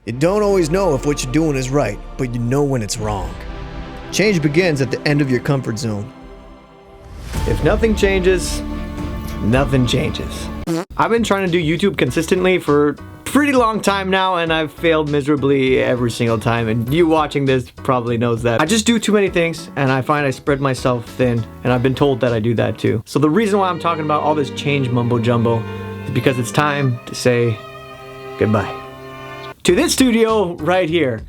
You don't always know if what you're doing is right, but you know when it's wrong. Change begins at the end of your comfort zone. If nothing changes, nothing changes. I've been trying to do YouTube consistently for a pretty long time now, and I've failed miserably every single time, and you watching this probably knows that. I just do too many things, and I find I spread myself thin, and I've been told that I do that too. So the reason why I'm talking about all this change mumbo jumbo is because it's time to say goodbye to this studio right here.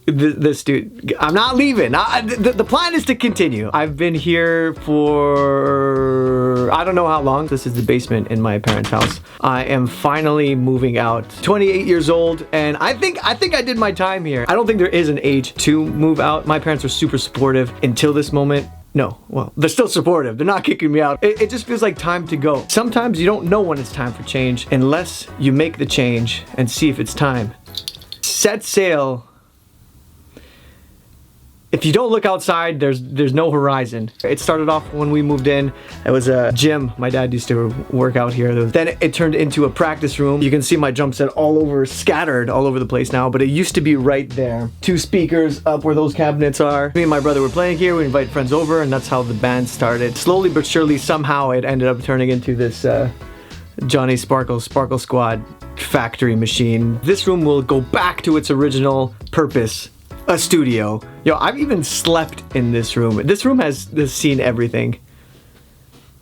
This dude, I'm not leaving. The plan is to continue. I've been here for I don't know how long. This is the basement in my parents' house. I am finally moving out. 28 years old, and I think I did my time here. I don't think there is an age to move out. My parents were super supportive until this moment. No, well, they're still supportive. They're not kicking me out. It just feels like time to go. Sometimes you don't know when it's time for change unless you make the change and see if it's time. Set sail. If you don't look outside, there's no horizon. It started off when we moved in. It was a gym. My dad used to work out here. Then it turned into a practice room. You can see my drum set all over, scattered all over the place now, but it used to be right there. 2 speakers up where those cabinets are. Me and my brother were playing here. We invite friends over, and that's how the band started. Slowly but surely, somehow it ended up turning into this Johnny Sparkle Squad factory machine. This room will go back to its original purpose. A studio. Yo, I've even slept in this room. This room has seen everything.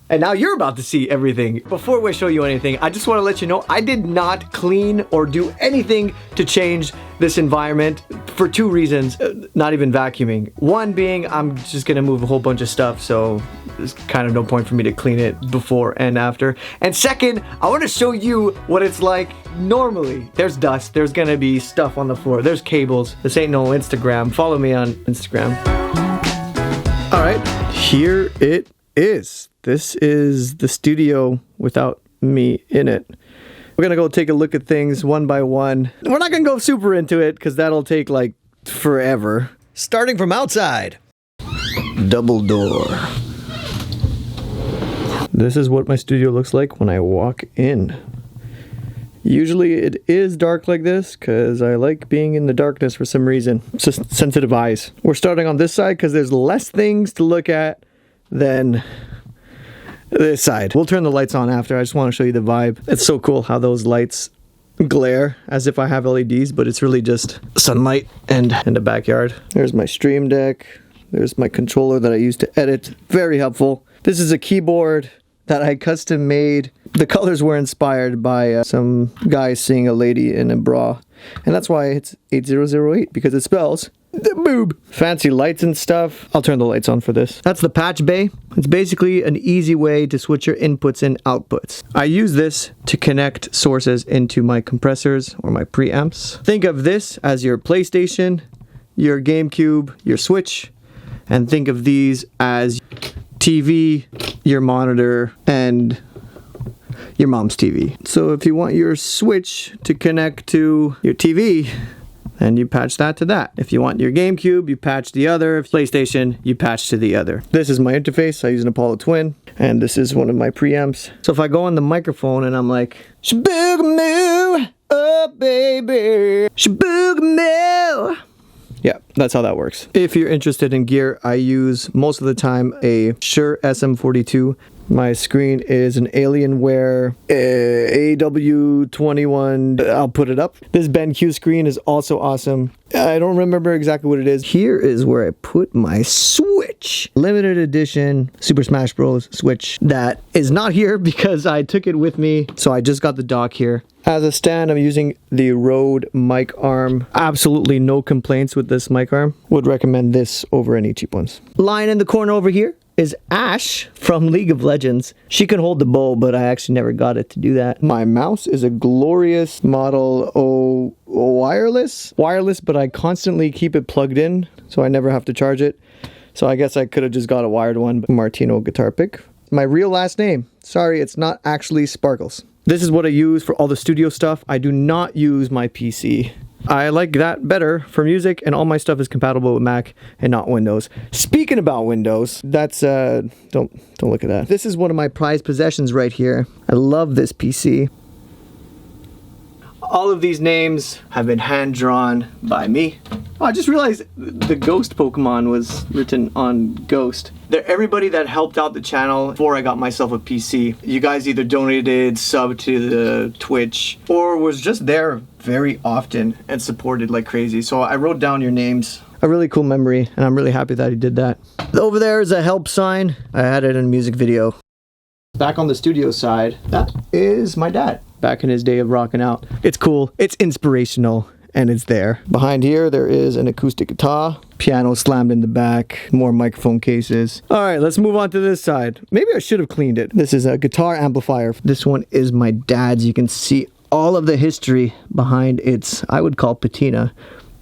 And now you're about to see everything. Before we show you anything, I just want to let you know I did not clean or do anything to change this environment for 2 reasons. Not even vacuuming. One being I'm just gonna move a whole bunch of stuff, so there's kind of no point for me to clean it before and after. And second, I want to show you what it's like normally. There's dust, there's gonna be stuff on the floor, there's cables. This ain't no Instagram. Follow me on Instagram. Alright, here it is. This is the studio without me in it. We're gonna go take a look at things one by one. We're not gonna go super into it because that'll take like forever. Starting from outside. Double door. This is what my studio looks like when I walk in. Usually it is dark like this because I like being in the darkness for some reason. It's just sensitive eyes. We're starting on this side because there's less things to look at than this side. We'll turn the lights on after. I just want to show you the vibe. It's so cool how those lights glare as if I have LEDs, but it's really just sunlight and in the backyard. There's my stream deck. There's my controller that I use to edit. Very helpful. This is a keyboard that I custom made. The colors were inspired by some guy seeing a lady in a bra. And that's why it's 8008, because it spells the boob. Fancy lights and stuff. I'll turn the lights on for this. That's the patch bay. It's basically an easy way to switch your inputs and outputs. I use this to connect sources into my compressors or my preamps. Think of this as your PlayStation, your GameCube, your Switch, and think of these as TV, your monitor, and your mom's TV. So if you want your Switch to connect to your TV, then you patch that to that. If you want your GameCube, you patch the other. If PlayStation, you patch to the other. This is my interface. I use an Apollo Twin, and this is one of my preamps. So if I go on the microphone and I'm like, Shaboogamoo, oh baby, Shaboogamoo. Yeah, that's how that works. If you're interested in gear, I use most of the time a Shure SM42. My screen is an Alienware AW21. I'll put it up. This BenQ screen is also awesome. I don't remember exactly what it is. Here is where I put my Switch. Limited edition Super Smash Bros. Switch that is not here because I took it with me. So I just got the dock here. As a stand, I'm using the Rode mic arm. Absolutely no complaints with this mic arm. Would recommend this over any cheap ones. Lying in the corner over here is Ash from League of Legends. She can hold the bow, but I actually never got it to do that. My mouse is a glorious Model wireless, but I constantly keep it plugged in, so I never have to charge it. So I guess I could have just got a wired one, but Martino guitar pick. My real last name. Sorry, it's not actually Sparkles. This is what I use for all the studio stuff. I do not use my PC. I like that better for music, and all my stuff is compatible with Mac and not Windows. Speaking about Windows, that's don't look at that. This is one of my prized possessions right here. I love this PC. All of these names have been hand drawn by me. Oh, I just realized the Ghost Pokemon was written on Ghost. They're everybody that helped out the channel before I got myself a PC. You guys either donated, subbed to the Twitch, or was just there very often and supported like crazy. So I wrote down your names. A really cool memory, and I'm really happy that he did that. Over there is a help sign. I added in a music video. Back on the studio side, that is my dad. Back in his day of rocking out. It's cool, it's inspirational, and it's there. Behind here, there is an acoustic guitar, piano slammed in the back, more microphone cases. All right, let's move on to this side. Maybe I should have cleaned it. This is a guitar amplifier. This one is my dad's. You can see all of the history behind its, I would call patina,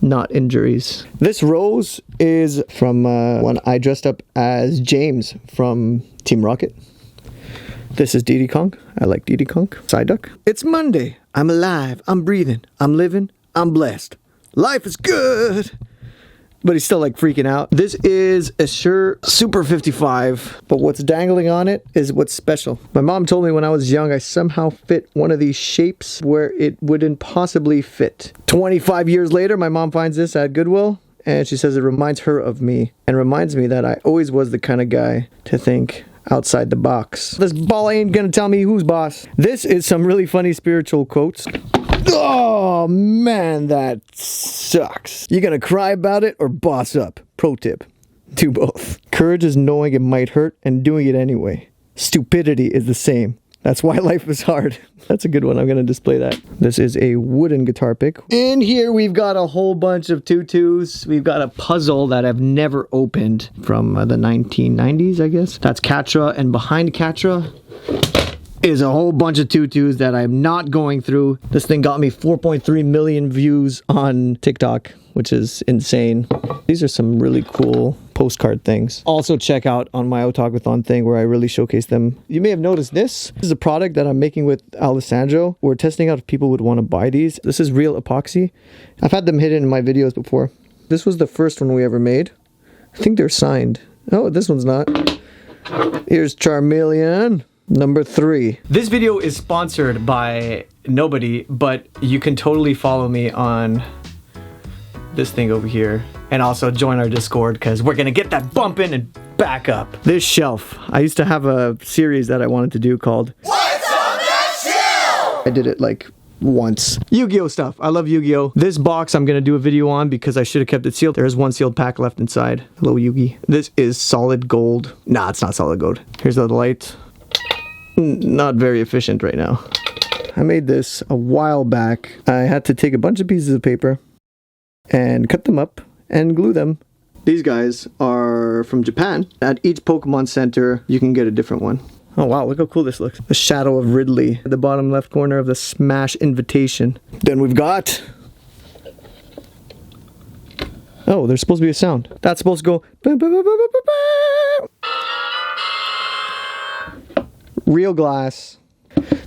not injuries. This rose is from when I dressed up as James from Team Rocket. This is Diddy Kong. I like Diddy Kong. Psyduck. It's Monday. I'm alive. I'm breathing. I'm living. I'm blessed. Life is good. But he's still like freaking out. This is a Shure Super 55. But what's dangling on it is what's special. My mom told me when I was young I somehow fit one of these shapes where it wouldn't possibly fit. 25 years later, my mom finds this at Goodwill. And she says it reminds her of me. And reminds me that I always was the kind of guy to think outside the box. This ball ain't gonna tell me who's boss. This is some really funny spiritual quotes. Oh man, that sucks. You gonna cry about it or boss up? Pro tip, do both. Courage is knowing it might hurt and doing it anyway. Stupidity is the same. That's why life is hard. That's a good one. I'm going to display that. This is a wooden guitar pick. In here, we've got a whole bunch of tutus. We've got a puzzle that I've never opened from the 1990s, I guess. That's Katra. And behind Katra is a whole bunch of tutus that I'm not going through. This thing got me 4.3 million views on TikTok, which is insane. These are some really cool postcard things. Also check out on my Otakuthon thing where I really showcase them. You may have noticed this. This is a product that I'm making with Alessandro. We're testing out if people would want to buy these. This is real epoxy. I've had them hidden in my videos before. This was the first one we ever made. I think they're signed. Oh, this one's not. Here's Charmeleon. Number 3. This video is sponsored by nobody, but you can totally follow me on this thing over here and also join our Discord because we're gonna get that bumping and back up. This shelf, I used to have a series that I wanted to do called What's on That Shelf? I did it like once. Yu-Gi-Oh stuff. I love Yu-Gi-Oh. This box I'm gonna do a video on because I should have kept it sealed. There's one sealed pack left inside. Hello, Yugi. This is solid gold. Nah, it's not solid gold. Here's the light. Not very efficient right now. I made this a while back. I had to take a bunch of pieces of paper and cut them up and glue them. These guys are from Japan. At each Pokemon Center, you can get a different one. Oh wow, look how cool this looks. The Shadow of Ridley at the bottom left corner of the Smash invitation. Then we've got... Oh, there's supposed to be a sound. That's supposed to go... Real glass.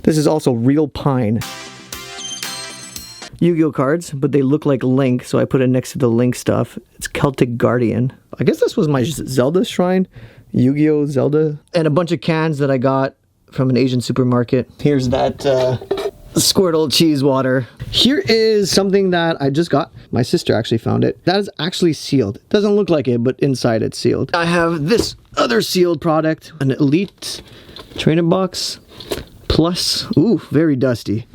This is also real pine. Yu-Gi-Oh cards, but they look like Link, so I put it next to the Link stuff. It's Celtic Guardian. I guess this was my Zelda shrine. Yu-Gi-Oh Zelda. And a bunch of cans that I got from an Asian supermarket. Here's that Squirtle cheese water. Here is something that I just got. My sister actually found it. That is actually sealed. Doesn't look like it, but inside it's sealed. I have this other sealed product, an Elite Trainer box plus. Ooh, very dusty.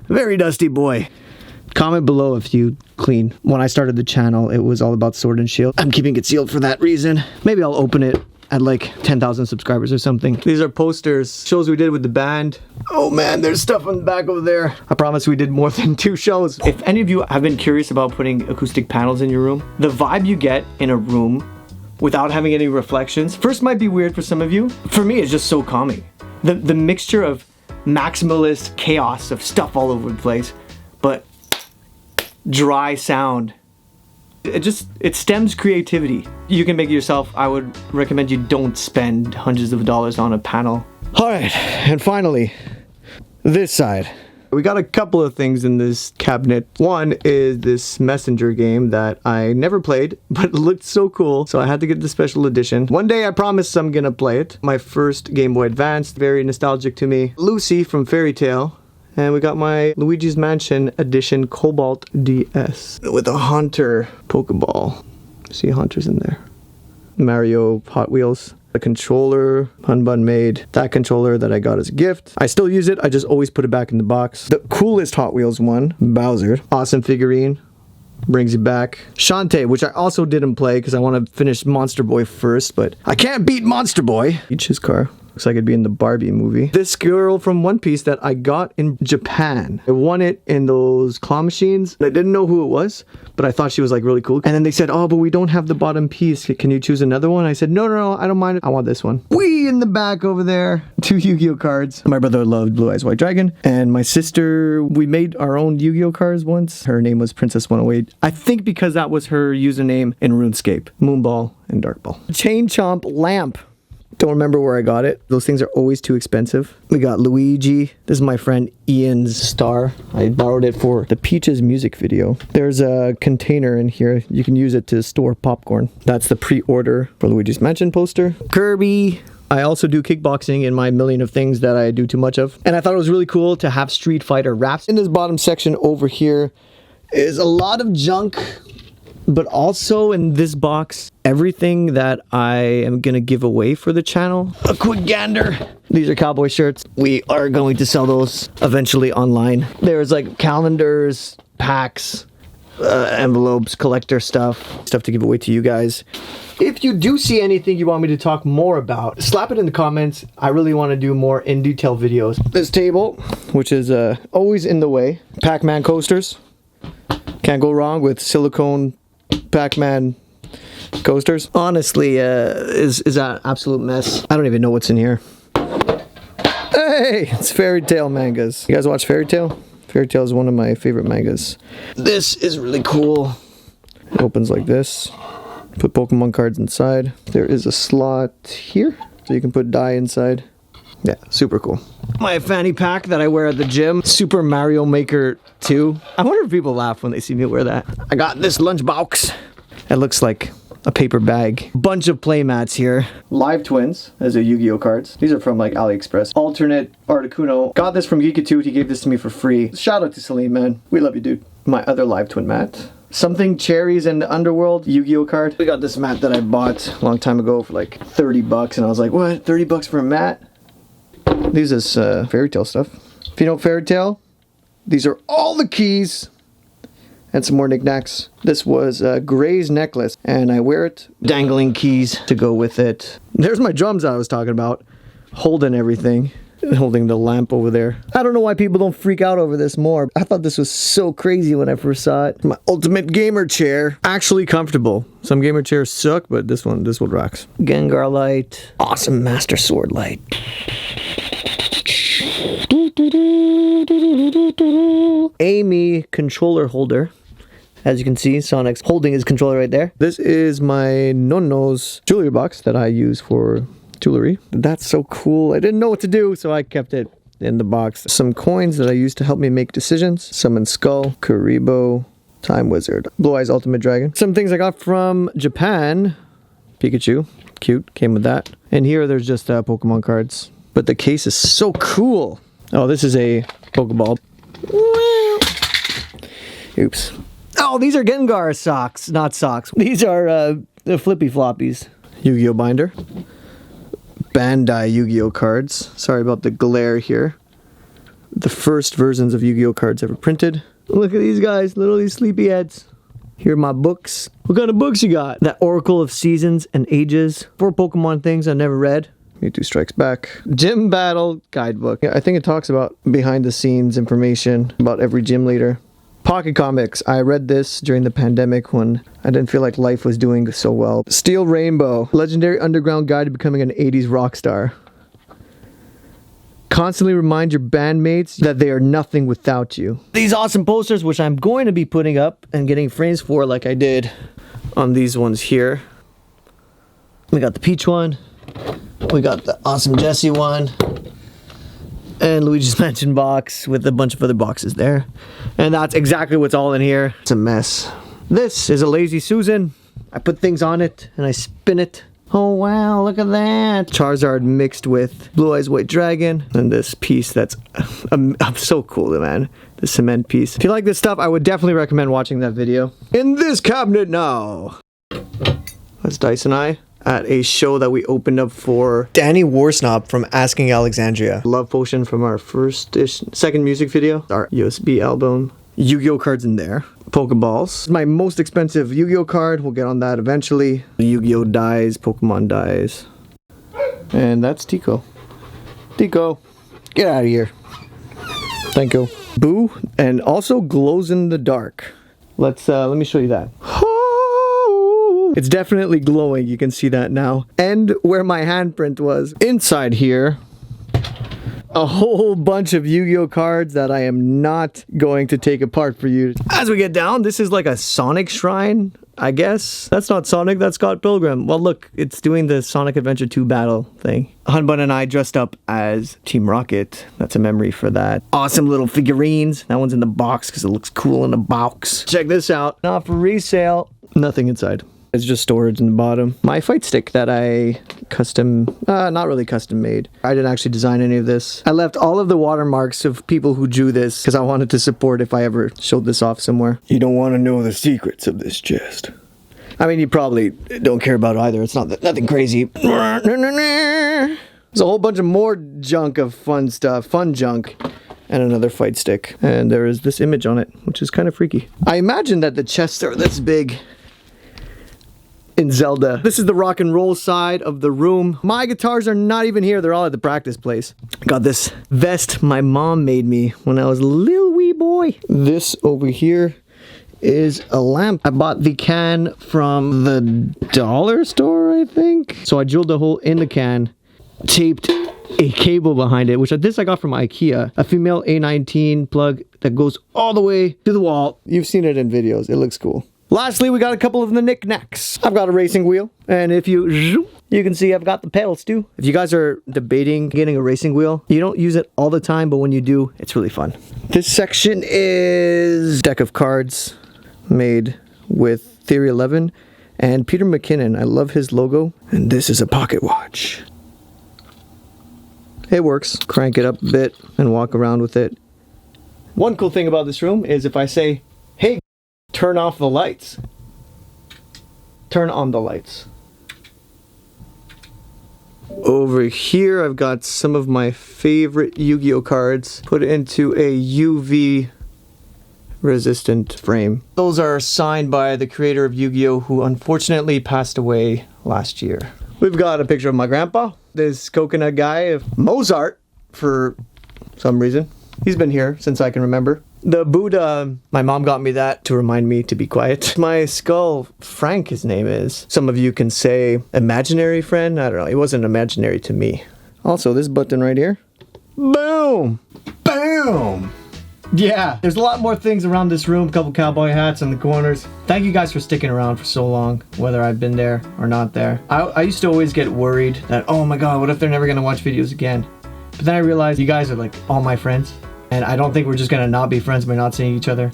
Very dusty boy. Comment below if you clean. When I started the channel, it was all about Sword and Shield. I'm keeping it sealed for that reason. Maybe I'll open it at like 10,000 subscribers or something. These are posters, shows we did with the band. Oh man, there's stuff on the back over there. I promise we did more than 2 shows. If any of you have been curious about putting acoustic panels in your room, the vibe you get in a room without having any reflections, first might be weird for some of you. For me, it's just so calming. The mixture of maximalist chaos of stuff all over the place, but dry sound. It stems creativity. You can make it yourself. I would recommend you don't spend hundreds of dollars on a panel. All right, and finally, this side. We got a couple of things in this cabinet. One is this Messenger game that I never played, but it looked so cool, so I had to get the special edition. One day I promise I'm gonna play it. My first Game Boy Advance, very nostalgic to me. Lucy from Fairy Tale And we got my Luigi's Mansion Edition Cobalt DS with a Haunter Pokeball. See Haunters in there. Mario Hot Wheels. A controller Hunbun made. That controller that I got as a gift. I still use it, I just always put it back in the box. The coolest Hot Wheels one, Bowser. Awesome figurine. Brings you back. Shantae, which I also didn't play because I want to finish Monster Boy first, but I can't beat Monster Boy. Each his car. Looks like it'd be in the Barbie movie. This girl from One Piece that I got in Japan. I won it in those claw machines. I didn't know who it was, but I thought she was like really cool. And then they said, oh, but we don't have the bottom piece. Can you choose another one? I said, no, I don't mind it. I want this one. Wee in the back over there. 2 Yu-Gi-Oh cards. My brother loved Blue Eyes White Dragon. And my sister, we made our own Yu-Gi-Oh cards once. Her name was Princess 108. I think because that was her username in RuneScape. Moonball and Darkball. Chain Chomp Lamp. Don't remember where I got it. Those things are always too expensive. We got Luigi. This is my friend Ian's star. I borrowed it for the Peaches music video. There's a container in here. You can use it to store popcorn. That's the pre-order for Luigi's Mansion poster. Kirby. I also do kickboxing in my million of things that I do too much of. And I thought it was really cool to have Street Fighter wraps. In this bottom section over here is a lot of junk. But also in this box, everything that I am going to give away for the channel. A quick gander. These are cowboy shirts. We are going to sell those eventually online. There's like calendars, packs, envelopes, collector stuff to give away to you guys. If you do see anything you want me to talk more about, slap it in the comments. I really want to do more in detail videos. This table, which is always in the way. Pac-Man coasters. Can't go wrong with silicone Pac-Man coasters. Honestly, is an absolute mess. I don't even know what's in here. Hey, it's Fairy Tail mangas. You guys watch Fairy Tail? Fairy Tail is one of my favorite mangas. This is really cool. It opens like this. Put Pokemon cards inside. There is a slot here, so you can put dye inside. Yeah, super cool. My fanny pack that I wear at the gym. Super Mario Maker 2. I wonder if people laugh when they see me wear that. I got this lunchbox. It looks like a paper bag. Bunch of playmats here. Live Twins as a Yu-Gi-Oh cards. These are from like AliExpress. Alternate Articuno. Got this from Geekitude. He gave this to me for free. Shout out to Salim, man. We love you, dude. My other Live Twin mat. Something Cherries in the Underworld Yu-Gi-Oh card. We got this mat that I bought a long time ago for like 30 bucks. And I was like, what? 30 bucks for a mat? These is Fairy Tail stuff. If you know Fairy Tail, these are all the keys and some more knickknacks. This was Gray's necklace, and I wear it. Dangling keys to go with it. There's my drums I was talking about, holding everything, holding the lamp over there. I don't know why people don't freak out over this more. I thought this was so crazy when I first saw it. My ultimate gamer chair, actually comfortable. Some gamer chairs suck, but this one rocks. Gengar light, awesome Master Sword light. Amy controller holder. As you can see, Sonic's holding his controller right there. This is my Nonno's jewelry box that I use for jewelry. That's so cool. I didn't know what to do, so I kept it in the box. Some coins that I use to help me make decisions. Summon Skull, Karibo, Time Wizard, Blue Eyes Ultimate Dragon. Some things I got from Japan. Pikachu, cute, came with that. And here there's just Pokemon cards. But the case is so cool. Oh, this is a Pokeball. Oops. Oh, these are Gengar socks, not socks. These are the flippy floppies. Yu-Gi-Oh binder. Bandai Yu-Gi-Oh cards. Sorry about the glare here. The first versions of Yu-Gi-Oh cards ever printed. Look at these guys, literally sleepyheads. Here are my books. What kind of books you got? That Oracle of Seasons and Ages. 4 Pokemon things I never read. Mewtwo Strikes Back. Gym Battle Guidebook. Yeah, I think it talks about behind the scenes information about every gym leader. Pocket Comics. I read this during the pandemic when I didn't feel like life was doing so well. Steel Rainbow. Legendary Underground Guide to Becoming an 80s Rock Star. Constantly remind your bandmates that they are nothing without you. These awesome posters, which I'm going to be putting up and getting frames for like I did on these ones here. We got the Peach one. We got the awesome Jessie one. And Luigi's Mansion box with a bunch of other boxes there. And that's exactly what's all in here. It's a mess. This is a Lazy Susan. I put things on it and I spin it. Oh wow, look at that. Charizard mixed with Blue Eyes White Dragon. And this piece that's so cool, man. The cement piece. If you like this stuff, I would definitely recommend watching that video. In this cabinet now. That's Dice and I at a show that we opened up for Danny Warsnob from Asking Alexandria. Love Potion from our second music video. Our USB album. Yu-Gi-Oh cards in there. Pokeballs. My most expensive Yu-Gi-Oh card. We'll get on that eventually. Yu-Gi-Oh dies. Pokemon dies. And that's Tico. Tico, get out of here. Thank you. Boo, and also glows in the dark. Let me show you that. It's definitely glowing, you can see that now. And where my handprint was, inside here, a whole bunch of Yu-Gi-Oh cards that I am not going to take apart for you. As we get down, this is like a Sonic shrine, I guess. That's not Sonic, that's Scott Pilgrim. Well, look, it's doing the Sonic Adventure 2 battle thing. Hunbun and I dressed up as Team Rocket. That's a memory for that. Awesome little figurines. That one's in the box because it looks cool in the box. Check this out. Not for resale. Nothing inside. It's just storage in the bottom. My fight stick that I not really custom made. I didn't actually design any of this. I left all of the watermarks of people who drew this because I wanted to support if I ever showed this off somewhere. You don't want to know the secrets of this chest. I mean, you probably don't care about either. It's nothing crazy. There's a whole bunch of more junk of fun stuff, fun junk. And another fight stick. And there is this image on it, which is kind of freaky. I imagine that the chests are this big in Zelda. This is the rock and roll side of the room. My guitars are not even here. They're all at the practice place. Got this vest my mom made me when I was a little wee boy. This over here is a lamp. I bought the can from the dollar store, I think. So I drilled a hole in the can, taped a cable behind it, which this I got from IKEA. A female A19 plug that goes all the way to the wall. You've seen it in videos. It looks cool. Lastly, we got a couple of the knickknacks. I've got a racing wheel, and if you can see I've got the pedals too. If you guys are debating getting a racing wheel, you don't use it all the time, but when you do, it's really fun. This section is a deck of cards made with Theory 11 and Peter McKinnon. I love his logo. And this is a pocket watch. It works. Crank it up a bit and walk around with it. One cool thing about this room is if I say, hey, turn off the lights, turn on the lights. Over here I've got some of my favorite Yu-Gi-Oh cards put into a UV resistant frame. Those are signed by the creator of Yu-Gi-Oh, who unfortunately passed away last year. We've got a picture of my grandpa, this coconut guy, Mozart, for some reason. He's been here since I can remember. The Buddha, my mom got me that to remind me to be quiet. My skull, Frank his name is. Some of you can say imaginary friend. I don't know, he wasn't imaginary to me. Also, this button right here. Boom! Boom! Yeah, there's a lot more things around this room. A couple cowboy hats in the corners. Thank you guys for sticking around for so long, whether I've been there or not there. I used to always get worried that, oh my god, what if they're never gonna watch videos again? But then I realized you guys are like all my friends. And I don't think we're just gonna not be friends by not seeing each other.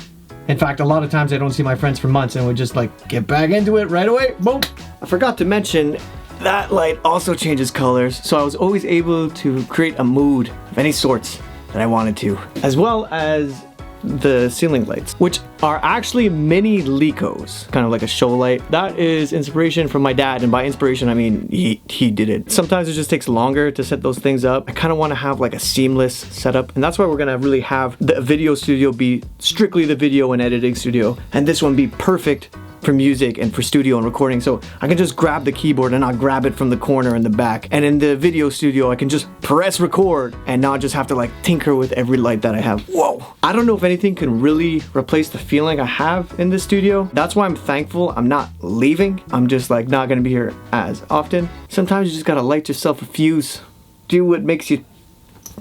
In fact, a lot of times I don't see my friends for months and we just like get back into it right away. Boom! I forgot to mention that light also changes colors, so I was always able to create a mood of any sorts that I wanted to, as well as the ceiling lights, which are actually mini Licos, kind of like a show light. That is inspiration from my dad, and by inspiration I mean he did it. Sometimes it just takes longer to set those things up. I kind of want to have like a seamless setup, and that's why we're gonna really have the video studio be strictly the video and editing studio, and this one be perfect for music and for studio and recording, so I can just grab the keyboard and not grab it from the corner in the back. And in the video studio I can just press record and not just have to like tinker with every light that I have. Whoa! I don't know if anything can really replace the feeling I have in the studio. That's why I'm thankful I'm not leaving. I'm just like not gonna be here as often. Sometimes you just gotta light yourself a fuse. Do what makes you,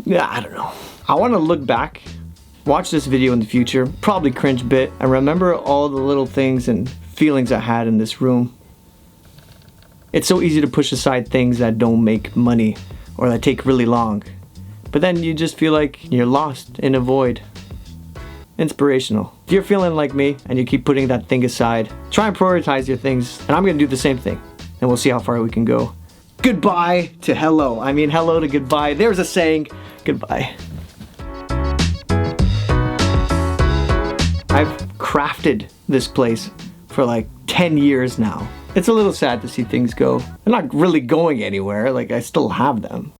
I don't know. I want to look back, watch this video in the future, probably cringe a bit, and remember all the little things and feelings I had in this room. It's so easy to push aside things that don't make money or that take really long, but then you just feel like you're lost in a void. Inspirational. If you're feeling like me and you keep putting that thing aside, try and prioritize your things, and I'm gonna do the same thing. and we'll see how far we can go. Goodbye to hello. I mean, hello to goodbye. There's a saying. Goodbye. I've crafted this place for like 10 years now. It's a little sad to see things go. They're not really going anywhere, like I still have them.